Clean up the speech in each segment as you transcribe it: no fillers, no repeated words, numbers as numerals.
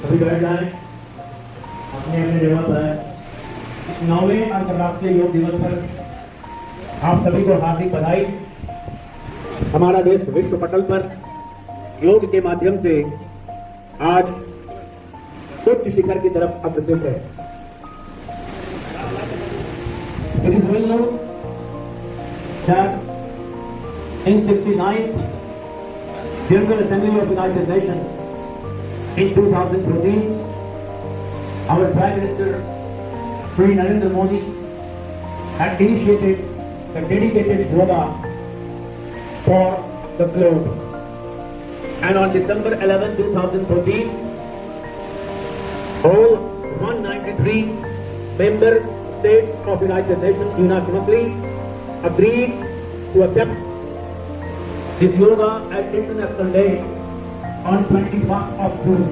सभी बैठ जाएं अपने अपने जगह पर। इस 9वें अंतर्राष्ट्रीय योग दिवस पर आप सभी को हार्दिक बधाई। हमारा देश विश्व पटल पर योग के माध्यम से आज उच्च शिखर की तरफ अग्रसर है। It is well known that in 69th General Assembly of United Nations in 2013, our Prime Minister Shri Narendra Modi had initiated the dedicated yoga for the globe. And on December 11, 2014, all 193 member states of United Nations unanimously agreed to accept this yoga as International Day on 21st of June.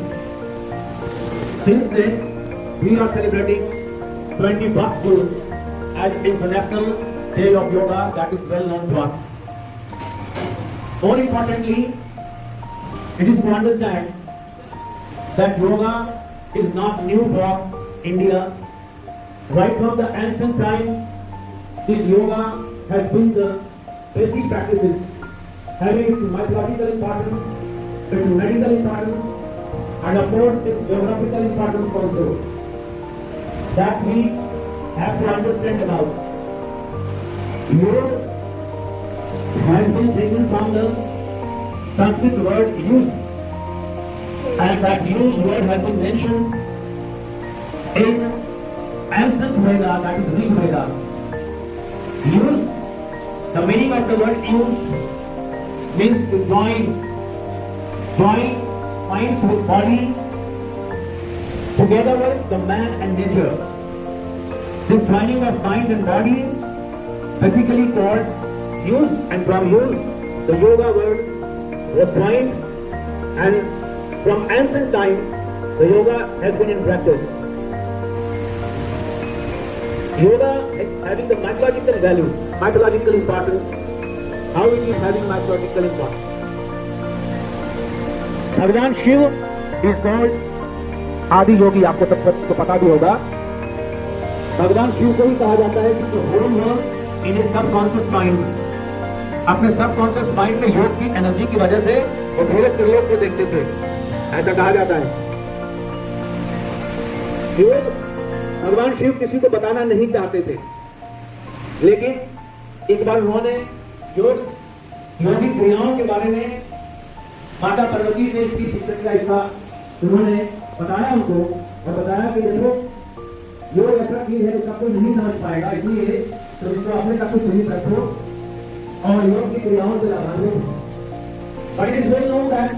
Since then, we are celebrating 21st June as International Day of Yoga, that is well known to us. More importantly, it is to understand that yoga is not new for India. Right from the ancient time, this yoga has been the basic practices, having its mythological importance, its medical importance, and of course its geographical importance also, that we have to understand about. Yoga has been taken from the Sanskrit word use, and that use word has been mentioned in ancient Veda, that is Rig Veda. Use, the meaning of the word use means to join minds with body together with the man and nature. This joining of mind and body basically called use, and from use the yoga word was coined, and from ancient time the yoga has been in practice. Yoga is having the mythological value, mythological importance. How it is having mythological importance? भगवान Shiv is called आदि योगी, आपको तो पता भी होगा। भगवान शिव को ही कहा जाता है कि home work in subconscious mind, अपने सबकॉन्शियस माइंड में योग की एनर्जी की वजह से वो पूरे त्रिलोक को देखते थे, ऐसा कहा जाता है। योग भगवान शिव किसी को बताना नहीं चाहते थे, लेकिन एक बार उन्होंने योगिक क्रियाओं के बारे में माता पार्वती से इसकी शिक्षण का हिस्सा उन्होंने बताया उनको, और बताया कि देखो योग ऐसा चीज है जो सबको नहीं समझ पाएगा, इसलिए तो इसको अपने तक को सीमित रखो और योग की क्रियाओं से लाभान्वित हो। But it is well known that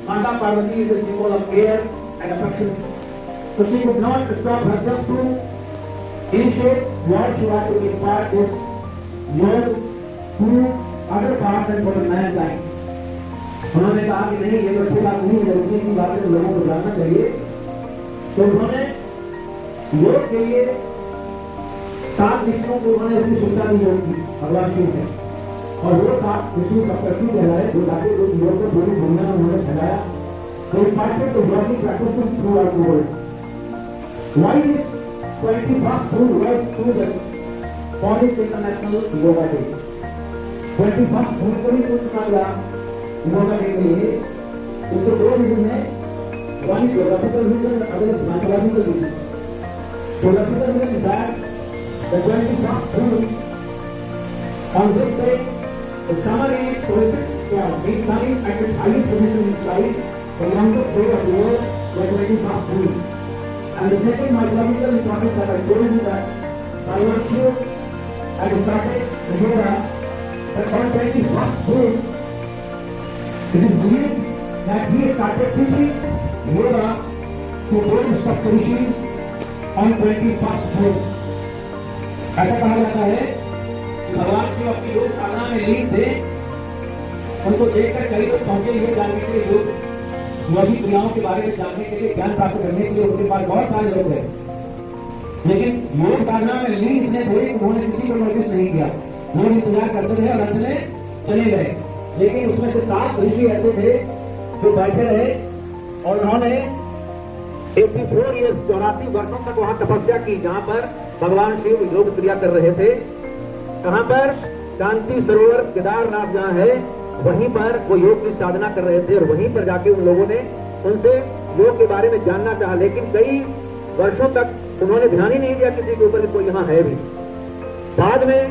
Mata Parvati is the symbol of care and affection, so she could not stop herself to initiate what she wanted to impart this yoga to other parts and for the mankind. उन्होंने कहा कि नहीं, ये तो अच्छी बात नहीं है, जरूरी की बात है तो लोगों को जानना चाहिए। तो उन्होंने योग के लिए 7 विषयों को उन्होंने अपनी शिक्षा दी योग की, भगवान शिव ने, और वो 7 विषय सप्तर्षि कहलाए, जो ताकि योग को पूरी दुनिया में उन्होंने फैलाया। तो इस बात से तो yogic practices throughout the world. Why is 21st June was chosen for this International Yoga Day? 21st June को ही चुना गया योगा डे के लिए। इसके 2 रीजन है, one is geographical reason, other is mythological reason. Geographical reason is that the 21st June, on this day, the summer is shining at its highest position in sky, the longest day of the year, the 21st June. And the second mythological importance that I told you that Bhagwan Shiva had started the yoga, that on 21st June, it is believed that he started teaching yoga to all Saptarishis on 21st June. ऐसा कहा जाता है कि भगवान शिव अपनी योग साधना में लीन थे, उनको देखकर कई लोग पहुंचे ये जानने के लिए, योग योगिक क्रियाओं के बारे में जानने के लिए, ज्ञान प्राप्त करने के लिए उनके पास बहुत सारे लोग हैं, लेकिन योग साधना में लीन इतने थे कि उन्होंने किसी को नोटिस नहीं किया। लोग इंतजार करते रहे और अंत में चले गए। लेकिन उसमें से 7 ऋषि ऐसे थे जो बैठे रहे और उन्होंने 84 ईयर्स 84 वर्षों तक वहां तपस्या की, जहां पर भगवान शिव योग क्रिया कर रहे थे। कहां पर? शांति सरोवर केदारनाथ जहां है, वहीं पर वो योग की साधना कर रहे थे और वहीं पर जाके उन लोगों ने उनसे योग के बारे में जानना चाहा, लेकिन कई वर्षों तक उन्होंने ध्यान ही नहीं दिया किसी के ऊपर कि कोई यहाँ है भी। बाद में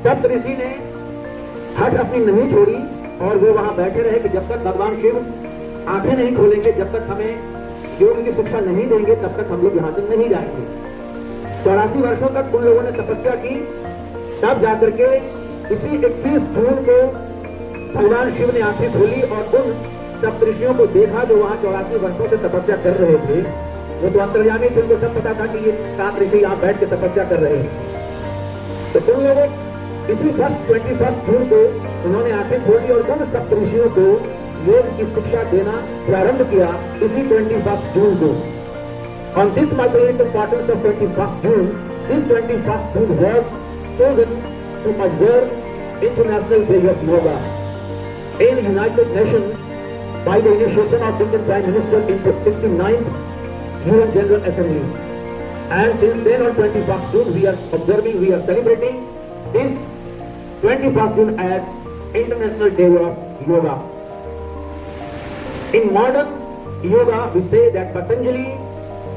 सप्त ऋषि ने हट अपनी नहीं छोड़ी और वो वहां बैठे रहे कि जब तक भगवान शिव आंखें नहीं खोलेंगे, जब तक हमें योग की शिक्षा नहीं देंगे, तब तक हम लोग यहाँ से नहीं जाएंगे। 84 वर्षों तक उन लोगों ने तपस्या की, तब जाकर के इसी 21 जून को भगवान शिव ने आंखें खोली और उन सप्तऋषियों को देखा जो वहां 84 वर्षों से तपस्या कर रहे थे। वो तो अंतर्यामी थे, उनको सब पता था कि ये 7 ऋषि यहाँ बैठ के तपस्या कर रहे हैं। तो उन लोगों इसी 21 जून को उन्होंने आंखें खोली और उन सप्तऋषियों को योग की शिक्षा देना प्रारंभ किया इसी 21 जून को। On this marked importance of 21 June, this 21 June was chosen to observe International Day of Yoga in United Nations by the initiation of Indian Prime Minister in the 69th UN General Assembly. And since then on 21st June we are celebrating this 21st June as International Day of Yoga. In modern yoga, we say that Patanjali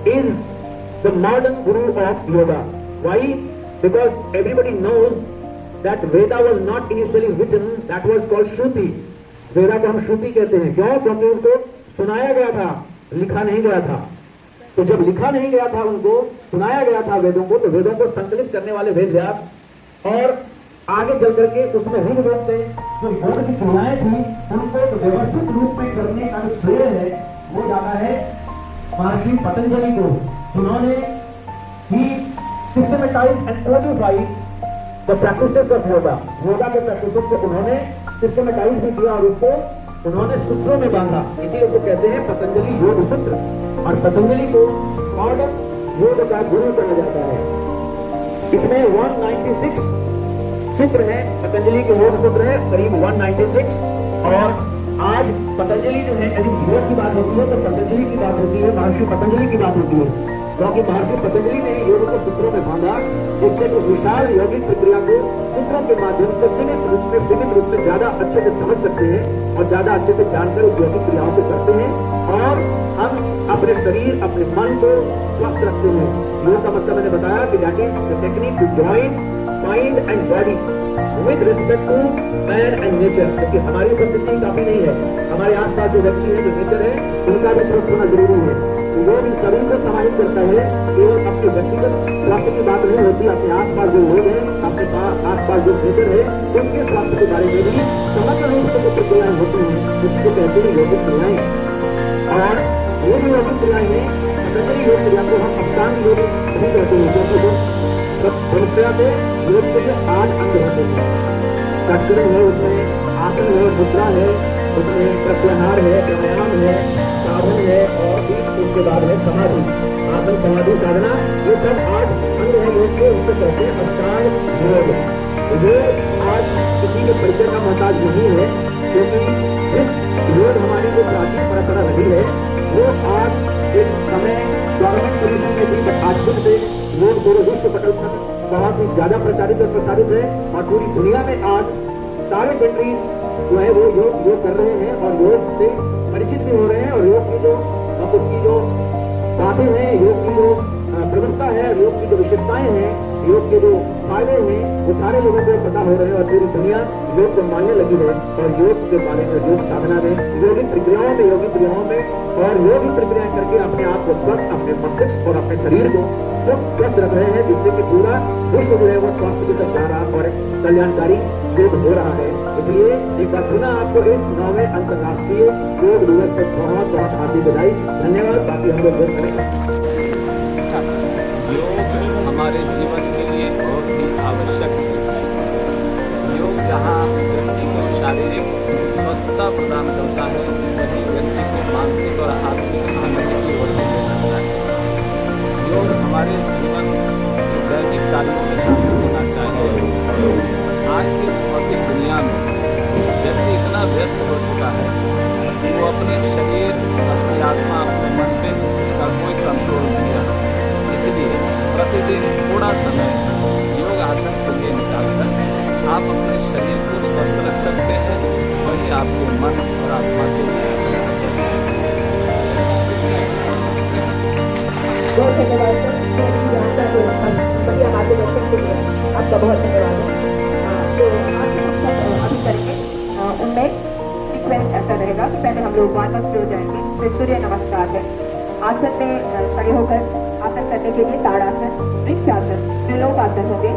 is the modern guru of yoga. Why? Because everybody knows that Veda was not initially written, that was called Shruti. वेदा को हम श्रुति कहते हैं, क्यों? क्योंकि उनको सुनाया गया था, लिखा नहीं गया था। तो जब लिखा नहीं गया था, उनको सुनाया गया था वेदों को, तो वेदों को संकलित करने वाले वेद व्यास और आगे चल करके उसमें ऋग्वेद से जो योग की क्रियाएं थी उनको व्यवस्थित रूप में करने का जो श्रेय है वो जाता है महर्षि पतंजलि को, जिन्होंने ही systematize and codified the practices of yoga. Yoga के प्रैक्टिसेस को उन्होंने सिस्टमेटाइज भी किया और उसको उन्होंने सूत्रों में बांधा, इसीलिए उसको कहते हैं पतंजलि योग सूत्र। और पतंजलि को मॉडर्न योग का गुरु कहा जाता है। इसमें 196 सूत्र है, पतंजलि के योग सूत्र है करीब 196। और आज पतंजलि जो है, यदि योग की बात होती है तो पतंजलि की बात होती है, महर्षि पतंजलि की बात होती है, क्योंकि महर्षि पतंजलि ने योग को सूत्रों में बांधा, जिससे उस विशाल यौगिक प्रक्रिया को सूत्रों के माध्यम से सीमित रूप से ज्यादा अच्छे से समझ सकते हैं और ज्यादा अच्छे से जानकर उस यौगिक क्रियाओं को करते हैं और हम अपने शरीर, अपने मन को स्वस्थ रखते हैं। योग का मतलब मैंने बताया कि that is the technique to join mind and body with respect to man and nature. क्योंकि हमारी उपस्थिति काफी नहीं है, हमारे आसपास जो व्यक्ति है, जो नेचर है, उनका भी स्वस्थ होना जरूरी है। तो योग इन सभी को समाहित करता है, केवल अपने व्यक्तिगत स्वास्थ्य की बात नहीं होती, अपने आसपास जो लोग हैं, अपने आसपास जो नेचर है, उसके स्वास्थ्य के बारे में भी समग्र रूप से जो प्रक्रियाएं होती हैं, उसको कहते हैं योगिक क्रियाएं। और ये जो योगिक क्रियाएं हैं, पतंजलि योग क्रिया को हम अष्टांग योग भी कहते हैं, क्योंकि वो समस्या से योग के लिए 8 अंग होते हैं। सत्कर्म है, उसमें आसन है, मुद्रा है, उसमें प्रत्याहार है, प्राणायाम है, साधन है और फिर उसके बाद है समाधि। आसन, समाधि, साधना, ये सब 8 अंग है योग के, उसको कहते हैं अष्टांग योग। योग आज किसी के परिचय का मोहताज नहीं है, क्योंकि इस योग हमारी जो प्राचीन परंपरा रही है वो आज एक समय गवर्नमेंट पोजिशन में भी आजकल से योग पूरे विश्व पटल पर बहुत ही ज्यादा प्रचारित और प्रसारित है और पूरी दुनिया में आज सारे कंट्रीज जो है वो योग कर रहे हैं और योग से परिचित भी हो रहे हैं। और योग की जो उसकी जो बातें हैं, योग की जो प्रवृत्ता है, योग की जो विशेषताएं हैं, योग के जो फायदे हैं, वो सारे लोगों को पता हो रहे हैं और पूरी दुनिया योग को मानने लगी है। और योग के बारे में, योग साधना में, योगिक प्रक्रियाओं में और योगिक प्रक्रियाएं करके अपने आप को स्वस्थ, अपने मस्तिष्क और अपने शरीर को स्वस्थ रख रहे हैं, जिससे कि पूरा विश्व जो है वो स्वास्थ्य की तरफ जा रहा और कल्याणकारी योग हो रहा है। इसलिए एक बार पुनः आपको इस 9वें अंतर्राष्ट्रीय योग दिवस पर बहुत बहुत हार्दिक बधाई, धन्यवाद। बाकी हम लोग करेंगे। योग हमारे जीवन के लिए बहुत ही आवश्यक है। योग जहाँ व्यक्ति को शारीरिक स्वस्थता प्रदान करता है, वही व्यक्ति को मानसिक और आत्मिक आनंद की ओर ले जाता है। योग हमारे जीवन दैनिक कार्यों में शामिल होना चाहिए। आज की इस भौतिक दुनिया में व्यक्ति इतना व्यस्त हो चुका है कि वो अपने शरीर, अपनी आत्मा, अपने मन पे उसका लोग वार्म अप हो जाएंगे। फिर सूर्य नमस्कार है। आसन में खड़े होकर आसन करने के लिए ताड़ासन, वृक्षासन, त्रिलोकासन होंगे।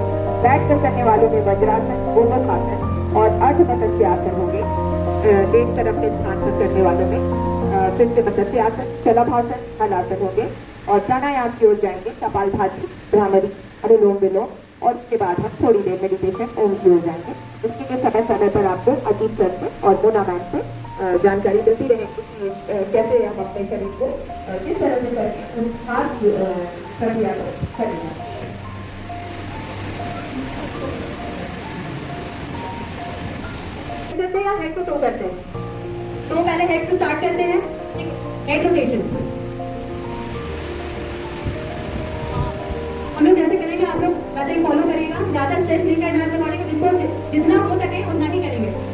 बैठ कर करने वालों में वज्रासन, गोमुखासन और अर्ध मत्स्यासन होंगे। लेट कर अपने स्थान पर करने वालों में फिर से मत्स्यासन, शलभासन, हलासन होंगे और प्राणायाम की ओर जाएंगे। कपालभाति, भ्रामरी, अनुलोम विलोम और उसके बाद हम थोड़ी देर मेडिटेशन ओम की ओर जाएंगे। इसके लिए समय समय पर आपको अजीत सर से और मोना मैम से जानकारी देती रहेंगे कि कैसे हम अपने शरीर को किस तरह से करके उस खास प्रक्रिया को करेंगे। करते हैं या हेड को टो करते हैं? तो पहले हेड से स्टार्ट करते हैं, हेड रोटेशन। हम लोग जैसे करेंगे आप लोग वैसे ही फॉलो करेगा। ज्यादा स्ट्रेस नहीं करना है बॉडी को, जिसको जितना हो सके उतना ही करेंगे।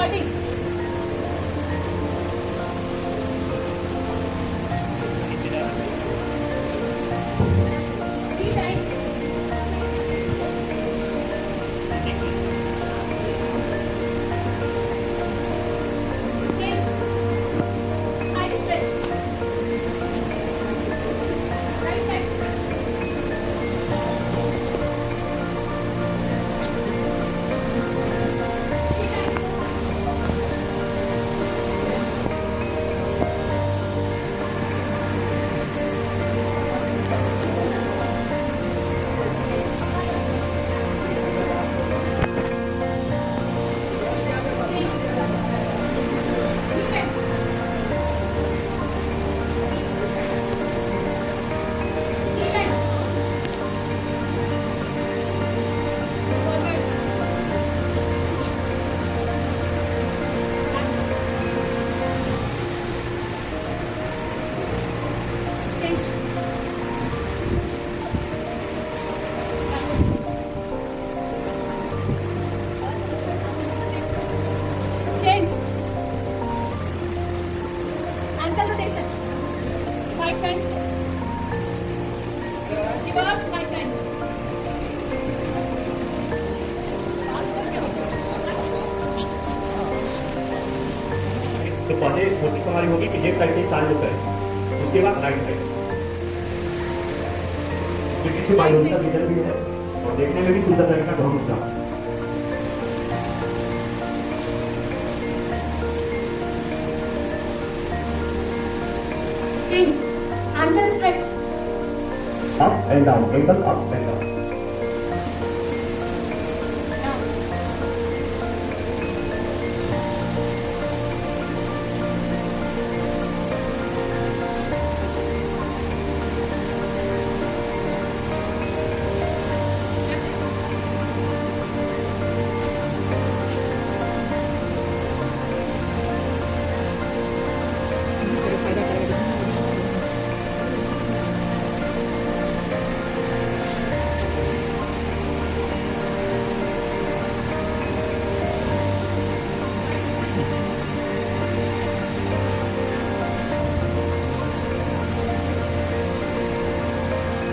Starting. Three times. Change. Side stretch. Right side. Three times. Change. Ankle rotation. 5 times. Reverse 5 times. तो पहले कोशिश हमारी होगी कि लेफ्ट साइड से चालू करें, उसके बाद राइट साइड। क्योंकि इससे बायोलॉजिकल रिजल्ट भी है और देखने में भी सुंदर लगेगा बहुत अच्छा। Change. Ankle straight. Up and down, ankle up and down. Down.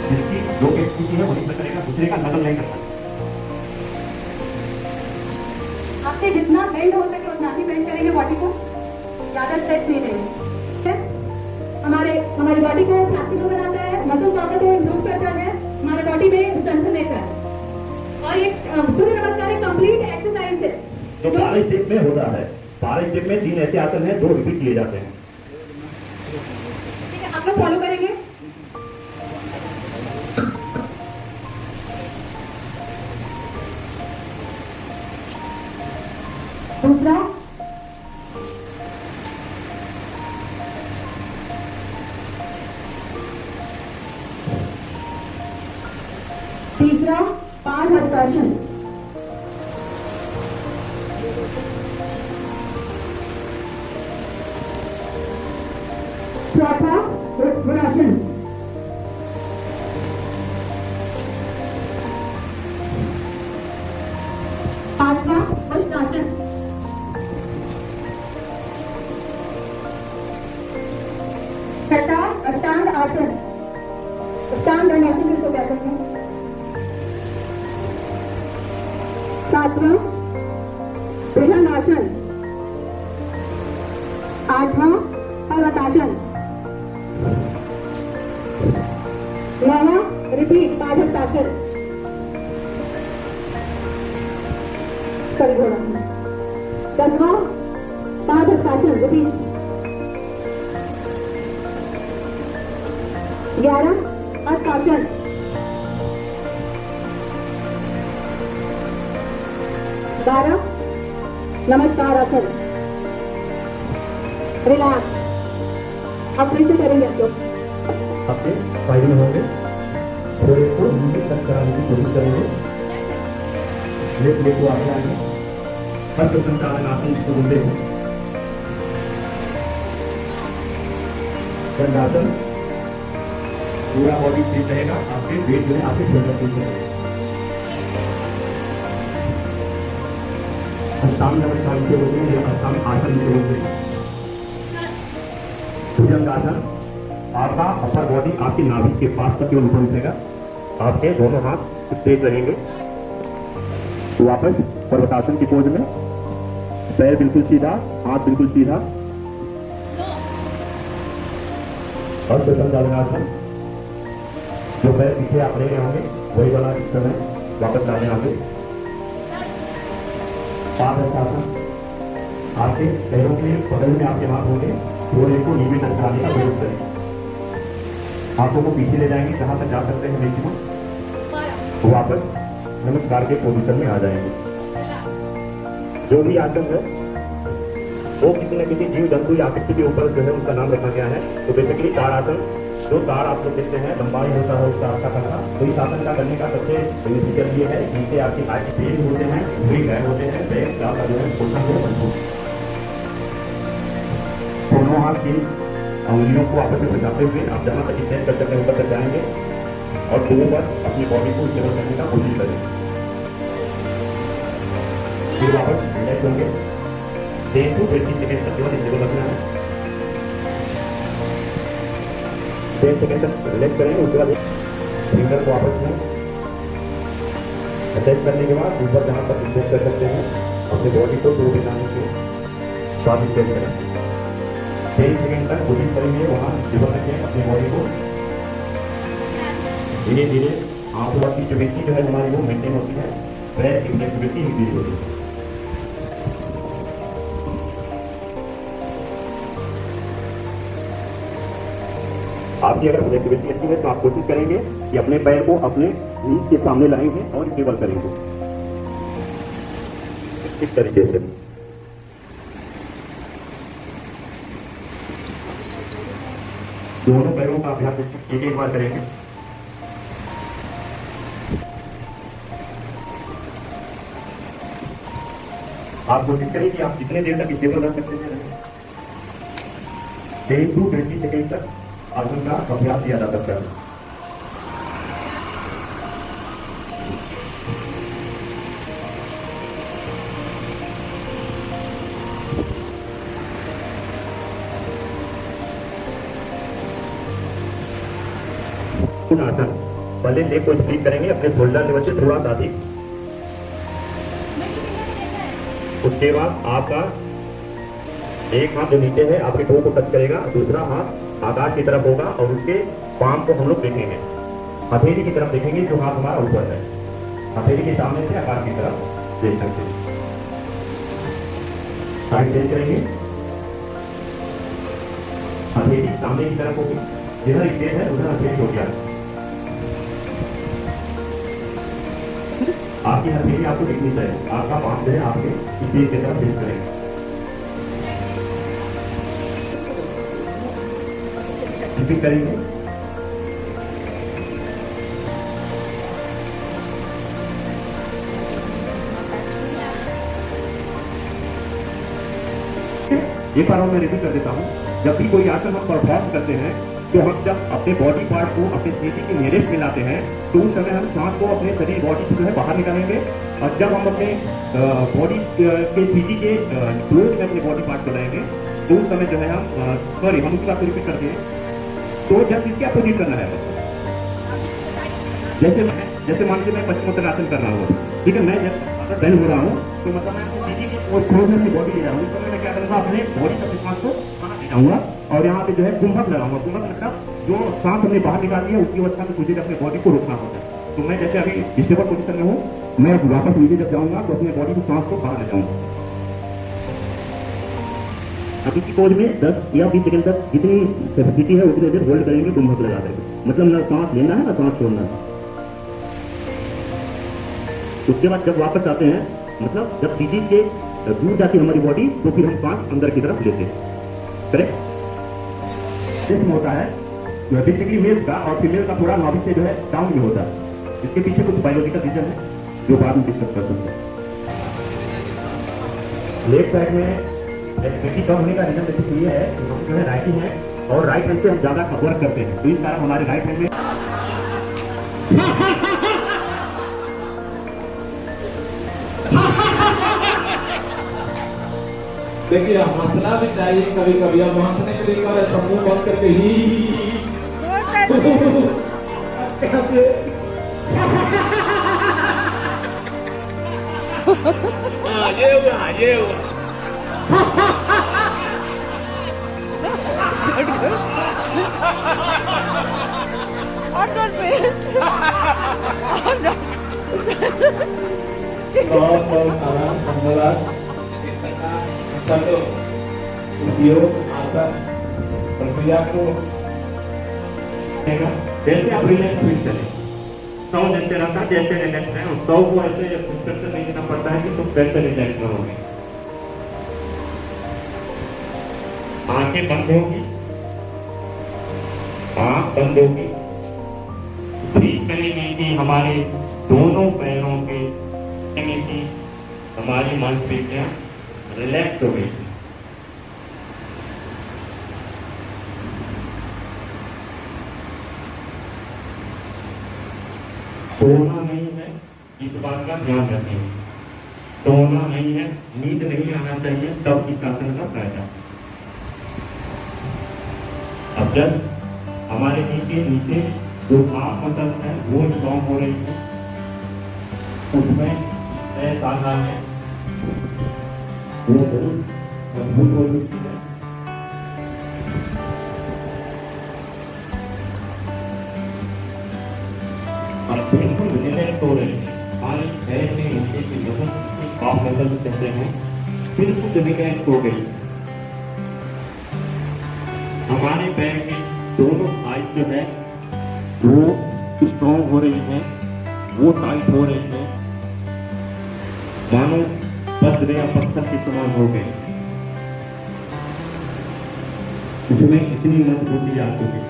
जिसकी जो स्थिति है वही करेगा, दूसरे का नकल नहीं करता। आपसे जितना बेंड हो सके उतना ही बेंड करेंगे बॉडी को, ज्यादा स्ट्रेच नहीं देंगे। हमारी बॉडी को फ्लेक्सिबल बनाता है, मसल पावर को इम्प्रूव करता है, हमारे बॉडी में स्ट्रेंथ देता है। और ये सूर्य नमस्कार एक कंप्लीट एक्सरसाइज है जो पारस जिम में होता है। पारस जिम में 3 ऐसे आसन हैं, 2 रिपीट किए जाते हैं। ठीक है, आप लोग फॉलो करेंगे। दूसरा, तीसरा पादहस्तासन, चौथा वृक्षासन, पांचवा पश्चासन, छठा अष्टांग आसन, अष्टांग आसन जिसको कहते हैं, सातवां भुजंगासन, आठवां पर्वतासन, नौवां रिपीट पादहस्तासन, सॉरी घोड़ा, 10वां पादहस्तासन रिपीट, 11 हस्तासन, 12 नमस्कार आसन। रिलैक्स, अब फिर से करेंगे आप लोग। आपके फायदे में होंगे, थोड़े को नीचे तक कराने की कोशिश करेंगे। लेफ्ट लेग को आगे आएंगे, हर प्रश्न का आसन जिसको बोलते हैं। दंडासन, पूरा बॉडी फिट रहेगा, आपके वेट जो है आपके शोल्डर फिट रहेगा। अष्टांग नमस्कार इसे बोलते हैं, या अष्टांग आसन इसे बोलते हैं। भुजंग आसन, आपका अपर बॉडी आपकी नाभि के पास तक केवल ऊपर उठेगा, आपके दोनों हाथ स्ट्रेट रहेंगे। वापस पर्वतासन की पोज में, पैर बिल्कुल सीधा, हाथ बिल्कुल सीधा। और आसन, जो पैर पीछे आप ले रहे होंगे वही वाला इस समय वापस लाने आगे। पादहस्तासन, आपके पैरों के बगल में आपके हाथ होंगे, घोड़े को नीचे तक जाने का प्रयास करें। हाथों को पीछे ले जाएंगे, जहां तक जा सकते हैं मैक्सिमम, वापस नमस्कार के पोजीशन में आ जाएंगे। जो भी आसन है वो किसी न किसी जीव जंतु या किसी के ऊपर जो है उसका नाम रखा गया है। तो बेसिकली ताड़ आसन, जो ताड़ आप लोग देखते हैं लंबाई होता है उसका अच्छा करना, तो इस आसन का करने का सबसे बेनिफिशियल ये है, जिनसे आपकी हार्ट पेन होते हैं, भी गैर होते हैं, पेट का जो है पोषण हो मजबूत। दोनों हाथ की अंगुलियों को आपस में बचाते हुए आप जहाँ तक स्टैंड कर सकते हैं ऊपर तक जाएंगे और दोनों पर अपनी बॉडी को स्टेबल करने का कोशिश करें। फिर वापस रिलैक्स होंगे, 10 to 20 सेकेंड तक केवल स्टेबल रखना है। 10 सेकेंड तक रिलैक्स करेंगे, उसके बाद फिंगर को आपस में अटैच करने के बाद ऊपर जहाँ तक स्ट्रेच कर सकते हैं अपनी बॉडी को 2 दिखाने के साथ स्ट्रेच करें। 3 सेकेंड तक कोशिश करेंगे वहाँ स्टेबल रखें अपनी बॉडी को। धीरे धीरे आंखों की फ्लेक्सिबिलिटी जो है हमारी वो मेंटेन होती है, पैर की फ्लेक्सिबिलिटी इंक्रीज होती है। आपकी अगर फ्लेक्सिबिलिटी अच्छी है तो आप कोशिश करेंगे कि अपने पैर को अपने नीज के सामने लाएंगे और स्टेबल करेंगे इस तरीके से। दोनों पैरों का अभ्यास एक बार करेंगे। आप कोशिश करें कि आप कितने देर तक स्टेबल रह सकते हैं। 10 to 20 सेकेंड तक आसन का अभ्यास किया जा सकता है। आसन पहले लेग को स्प्लिट करेंगे अपने शोल्डर लेवल से थोड़ा सा अधिक। उसके बाद आपका एक हाथ जो नीचे है आपके टो को टच करेगा, दूसरा हाथ आकाश की तरफ होगा और उसके पाम को हम लोग देखेंगे, हथेली की तरफ देखेंगे जो हाथ हमारा ऊपर है, हथेली के सामने से आकाश की तरफ देख सकते हैं। साइड चेंज करेंगे, हथेली सामने की तरफ होगी, जिधर स्टेज है उधर हथेली हो गया। आपकी हथेली आपको दिखनी चाहिए, आपका पाम जो है आपके स्टेज की तरफ फेस करेंगे। रिपीट करेंगे। एक बार मैं रिपीट कर देता हूँ, जब भी कोई आसन हम परफॉर्म करते हैं तो हम जब अपने बॉडी पार्ट को अपने सीटी के नियरेस्ट में लाते हैं तो उस समय हम सांस को अपने शरीर बॉडी से जो है बाहर निकालेंगे, और जब हम अपने बॉडी के सीटी के क्लोज में अपने बॉडी पार्ट को लाएंगे तो उस समय जो है हम उसी बात को रिपीट करते हैं। तो जब इसके अपोजिट करना है, जैसे मान लीजिए मैं पश्चिमोत्तानासन कर रहा हूँ, ठीक है, मैं जब बेंड हो रहा हूँ तो मतलब मैं सीधी की और क्लोज में अपनी बॉडी ले रहा हूँ, इस समय मैं क्या करूँगा अपने बॉडी का सांस को बाहर ले जाऊंगा और यहाँ पे जो है कुंभक लगाऊंगा। कुंभक मतलब जो सांस हमने बाहर निकाली है उसकी अवस्था में मुझे अपने बॉडी को रोकना होता है। तो मैं जैसे अभी स्टेबल पोजिशन में हूँ, मैं वापस नीचे जब जाऊंगा तो अपने बॉडी की सांस को बाहर ले जाऊंगा। अभी की पोज में 10 या 20 सेकंड तक जितनी कैपेसिटी है उतनी देर होल्ड करेंगे कुंभक लगा देंगे, मतलब ना सांस लेना है ना सांस छोड़ना है। उसके बाद जब वापस आते हैं, मतलब जब सीटी के दूर जाती है हमारी बॉडी तो फिर हम सांस अंदर की तरफ लेते हैं। करेक्ट। इसमें होता है बेसिकली मेल का और फीमेल का थोड़ा नॉर्थ से जो है डाउन में होता है। इसके पीछे कुछ बायोलॉजिकल रीजन है जो बाद में डिस्कस कर सकते हैं। लेफ्ट साइड में एक्टिविटी कम होने का रीजन बेसिकली ये है कि हम जो है राइटिंग है और राइट हैंड से हम ज्यादा वर्क करते हैं, तो इस कारण हमारे राइट हैंड में देखिए हंसना भी चाहिए कभी कभी। अब हंसने के लिए क्या है, मुंह बंद करके ही ये हुआ ये हुआ। बहुत बहुत आराम धन्यवाद। उपयोग आकर प्रक्रिया को जैसे आप रिलैक्स फील करें, 100 जैसे रहता है जैसे रिलैक्स है, 100 को ऐसे इंस्ट्रक्शन नहीं देना पड़ता है कि तुम कैसे रिलैक्स रहोगे। आंखें बंद होगी, आंख बंद होगी। फील करेंगे कि हमारे दोनों पैरों के की हमारी मांसपेशियां रिलैक्स हो गई। सोना नहीं है, इस बात का ध्यान रखें। सोना नहीं है, नींद नहीं आना चाहिए, तब इस आसन का फायदा। अब जब हमारे नीचे जो आप मसल है वो स्ट्रॉन्ग हो रही है, उसमें साधा है वो बहुत मजबूत हो चुकी है। अब बिल्कुल रिलैक्स हो रही है। हमारे पैर में नीचे की मसल कॉफ मसल कहते हैं, बिल्कुल रिलैक्स हो गई। हमारे पैर के दोनों साइड जो है वो स्ट्रॉन्ग हो रही है, वो टाइट हो रही है, मानो वज्र या पत्थर के समान हो गए। इसमें इतनी मजबूती आ चुकी।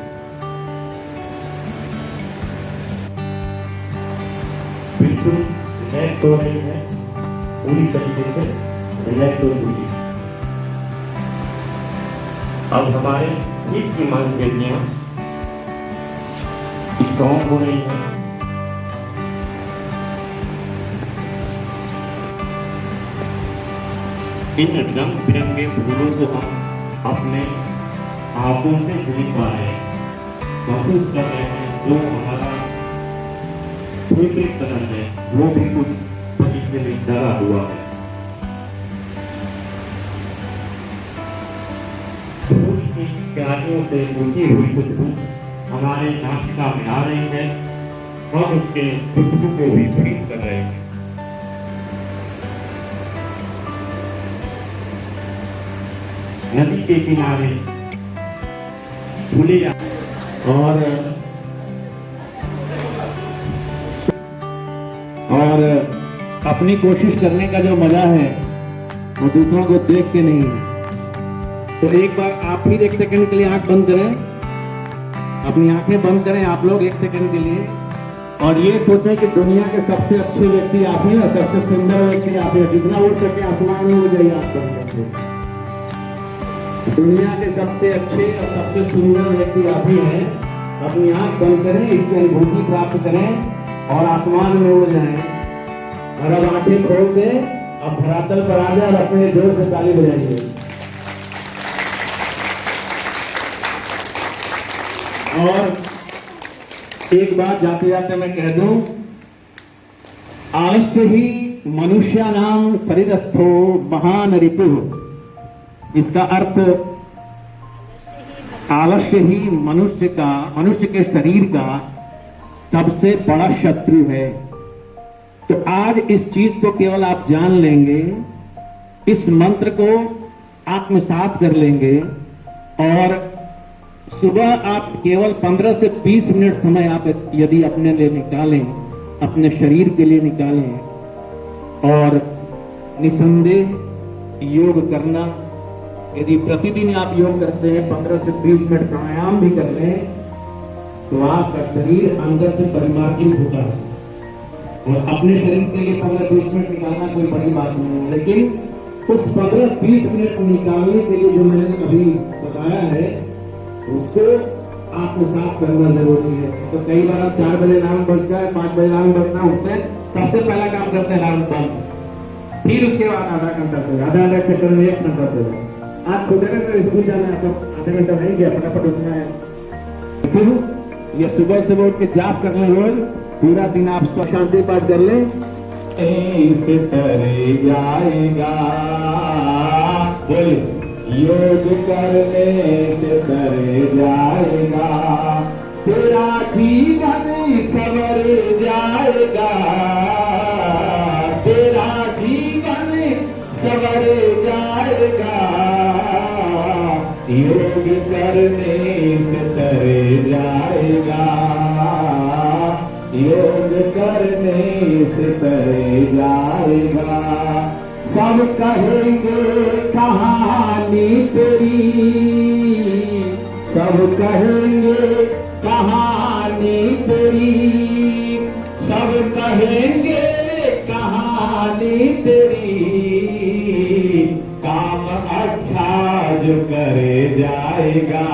बिल्कुल रिलैक्स हो रही है, पूरी तरीके से रिलैक्स हो चुकी। अब हमारे हिप की मांसपेशियां स्ट्रॉन्ग हो रही है। इन रंग बिरंगे फूलों को हम अपने आंखों से देख पा रहे हैं, महसूस कर रहे हैं। जो हमारा फेवरेट कलर है वो भी कुछ तरीके में डरा हुआ है। फूल की क्यारियों से उठी हुई खुशबू हमारे नासिका में आ रही है और उसके खुशबू को भी फील कर रहे हैं। नदी के किनारे खुले और अपनी कोशिश करने का जो मजा है वो दूसरों को देख के नहीं है। तो एक बार आप ही 1 सेकंड के लिए आंख बंद करें, अपनी आंखें बंद करें आप लोग 1 सेकंड के लिए, और ये सोचें कि दुनिया के सबसे अच्छे व्यक्ति आप ही और सबसे सुंदर व्यक्ति आप ही। जितना उड़ सके आसमान में हो जाइए आप बंद। दुनिया के सबसे अच्छे और सबसे सुंदर व्यक्ति आप ही हैं। अपनी आंख बंद करें, इसकी अनुभूति प्राप्त करें और आसमान में उड़ जाएं। और अब आंखें खोल के अब धरातल पर आ जाए और अपने जोर से ताली बजाइए। और एक बात जाते जाते मैं कह दूं, आलस्य ही मनुष्यानाम शरीरस्थो महान रिपुः। इसका अर्थ आलस्य ही मनुष्य के शरीर का सबसे बड़ा शत्रु है। तो आज इस चीज को केवल आप जान लेंगे, इस मंत्र को आत्मसात कर लेंगे और सुबह आप केवल 15 से 20 मिनट समय आप यदि अपने लिए निकालें, अपने शरीर के लिए निकालें और निसंदेह योग करना। यदि प्रतिदिन आप योग करते हैं, 15 से 20 मिनट प्राणायाम भी कर लें, तो आपका शरीर अंदर से परिमार्जित होता है। और अपने शरीर के लिए 15-20 मिनट निकालना कोई बड़ी बात नहीं है, लेकिन उस 15-20 मिनट निकालने के लिए जो मैंने अभी बताया है उसको आत्मसात करना जरूरी है। तो कई बार आप 4 बजे अलार्म बजता है, 5 बजे अलार्म बजना उठते हैं, सबसे पहला काम करते हैं अलार्म बंद। फिर उसके बाद आधा घंटा सोए, आधा घंटा चक्कर में 1 घंटा सोए। आज खुद अगर स्कूल जाना है तो आधा घंटा नहीं गया, फटाफट उठना है। क्यों? ये सुबह सुबह उठ के जाप कर ले रोज, पूरा दिन आप शांति पाठ कर ले, से तरे जाएगा। बोलिए, योग करने से तरे जाएगा, तेरा जीवन सवर जाएगा, तेरा जीवन सवर जाएगा। योग करने से तरे जाएगा, योग करने से तरे जाएगा। सब कहेंगे कहानी तेरी, सब कहेंगे कहानी तेरी, सब कहेंगे कहानी तेरी। काम अच्छा जो करे जाएगा,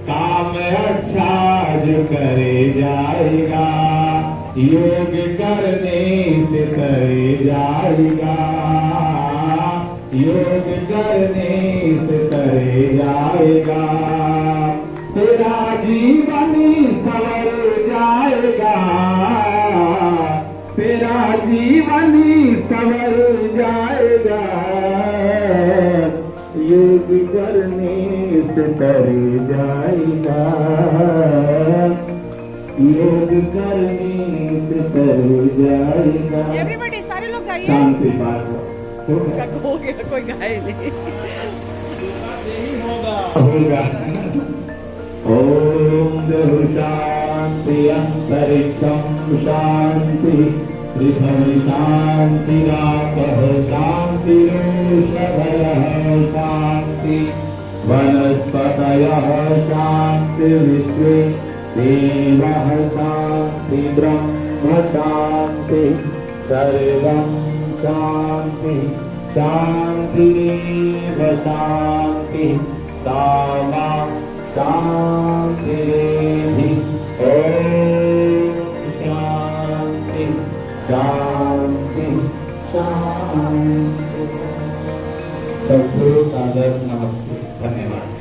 काम अच्छा जो करे जाएगा, योग करने से करे जाएगा, योग करने से करे जाएगा। तेरा जीवन सवर जाएगा, तेरा जीवन सवर जाएगा। योग करने से करे जाएगा, योग करने से करे जाएगा। एवरीबॉडी सारे लोग गाइए। शांति पाठ हो गया, कोई गाए नहीं। होगा। ओम देव शांति, अंतरिक्षम शांति, पृथ्वी शांति, रापः शांति, औषधयः शांति, वनस्पतयः शांति, विश्वे देवः शांति, ब्रह्म शांति, सर्वं शांति, शांतिरेव शांति, सामा शांतिरेधि। ओम शांति शांति शांति। सबको सादर नमस्ते, धन्यवाद।